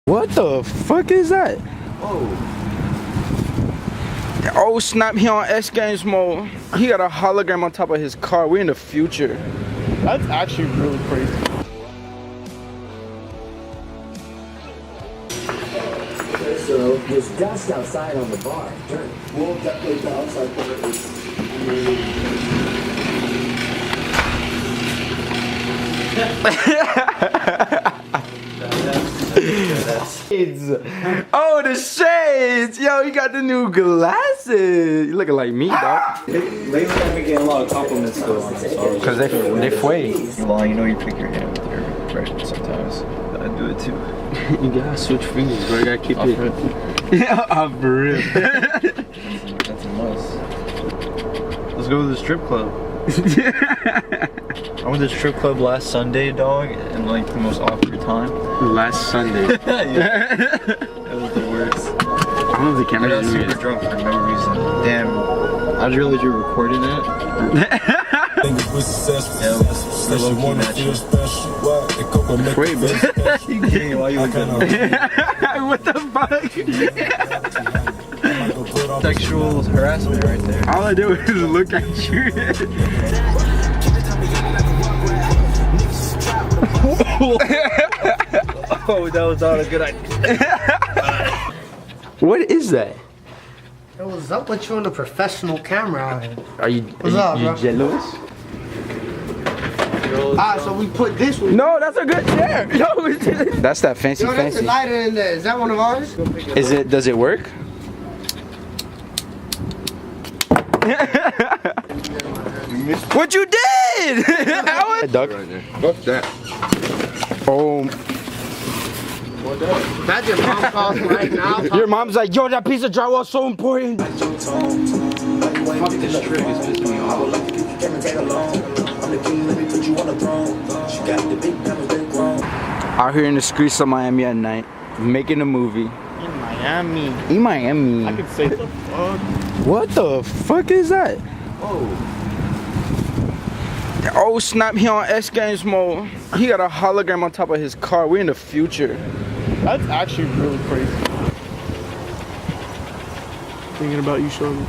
What the fuck is that? Whoa. Oh snap, he on X Games mode. He got a hologram on top of his car. We're in the future. That's actually really crazy. So there's dust outside on the bar. Dirt. Well, definitely the outside part Shades. Oh, the shades. Yo, you got the new glasses. You looking like me, dog. Lately, I've been getting a lot of compliments though on this. Cause they fue. Well, you know you pick your hand with your impression sometimes. I do it too. You gotta switch fingers, bro. You gotta keep it. Yeah, off rip. That's a must. Let's go to the strip club. I went to the strip club last Sunday, dog, and like the most awkward time. Last Sunday. Yeah. That was the worst. I don't know if the I camera got super drunk for no reason. Damn. I just realized you were recording it. Wait, bro. Yeah, while you were doing What the fuck? sexual harassment right there. All I do is look at you. Oh, that was not a good idea. What is that? Yo, what's up with you and the professional camera out here? Are you jealous? Alright, so we put this one. No, that's a good chair. No, that's that fancy Yo, that's a fancy. lighter in there. Is that one of ours? Is it? Does it work? What you did? How duck? Fuck that. Oh, Imagine mom calls right now. your mom's like, yo, that piece of drywall is so important. This trick is pissing me off. Out here in the streets of Miami at night, making a movie. In Miami. In Miami. I could say the fuck. What the fuck is that? Whoa. Oh snap, he on X Games mode. He got a hologram on top of his car. We're in the future. That's actually really crazy. Thinking about you, shorty.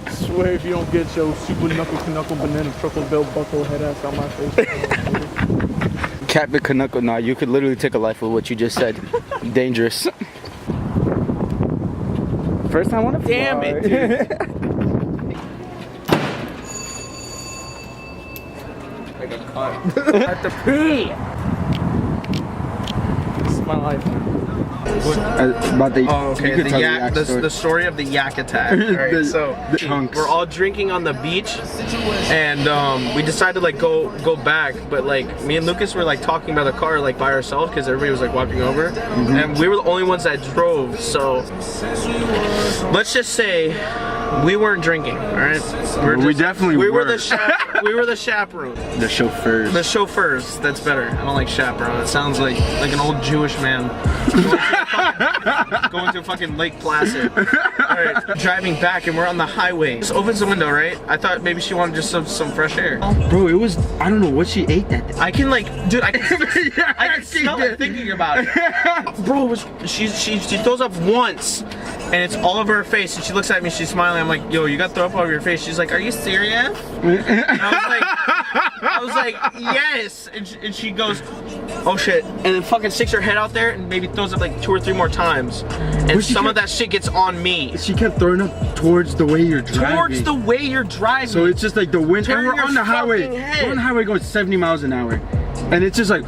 Swear if you don't get your super knuckle banana truffle belt buckle head ass on my face. Captain Canuckle, nah, you could literally take a life with what you just said. Dangerous. First time I wanna fly. Damn it, dude. I got caught. At the pee. This is my life. About the, Oh, okay. you could The, tell yak, the the story of the yak attack. All right, The- so the chunks. we're all drinking on the beach, and we decided to like go back, but like me and Lucas were like talking about the car like by ourselves because everybody was like walking over, and we were the only ones that drove. So let's just say we weren't drinking. All right, We definitely we were were. we were the chaperone. The chauffeurs. The chauffeurs, that's better. I don't like chaperone. It sounds like an old Jewish man going to fucking Lake Placid. Alright, driving back and we're on the highway. Just opens the window, right? I thought maybe she wanted just some fresh air. Bro, it was, I don't know what she ate that day. I can like, dude, I can Yeah, she smell it did. thinking about it. Bro, it was, she throws up once and it's all over her face and she looks at me, she's smiling. I'm like, yo, you got throw up all over your face. She's like, are you serious? And I was like, yes. And she goes, oh shit. And then fucking sticks her head out there and maybe throws up like 2 or 3 more times. And But she some of kept- that shit gets on me. She kept throwing up towards the way you're driving. Towards the way you're driving. So it's just like the wind, Turn and we're your on the highway. fucking head. We're on the highway going 70 miles an hour. And it's just like,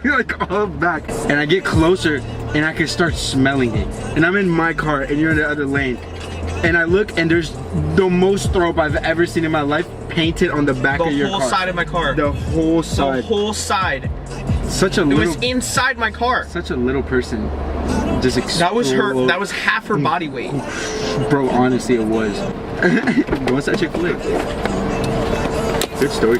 like all back. And I get closer and I can start smelling it. And I'm in my car and you're in the other lane. And I look and there's the most throw up I've ever seen in my life painted on the back the of your whole car. side of my car. The whole The side. whole side. Such a It little, was inside my car. such a little person. Just That was her. explode. That was half her body weight. Bro, honestly, it was. What's that Chick-fil-A? Good story.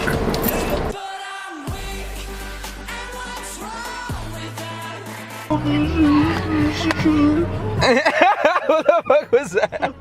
What the fuck was that?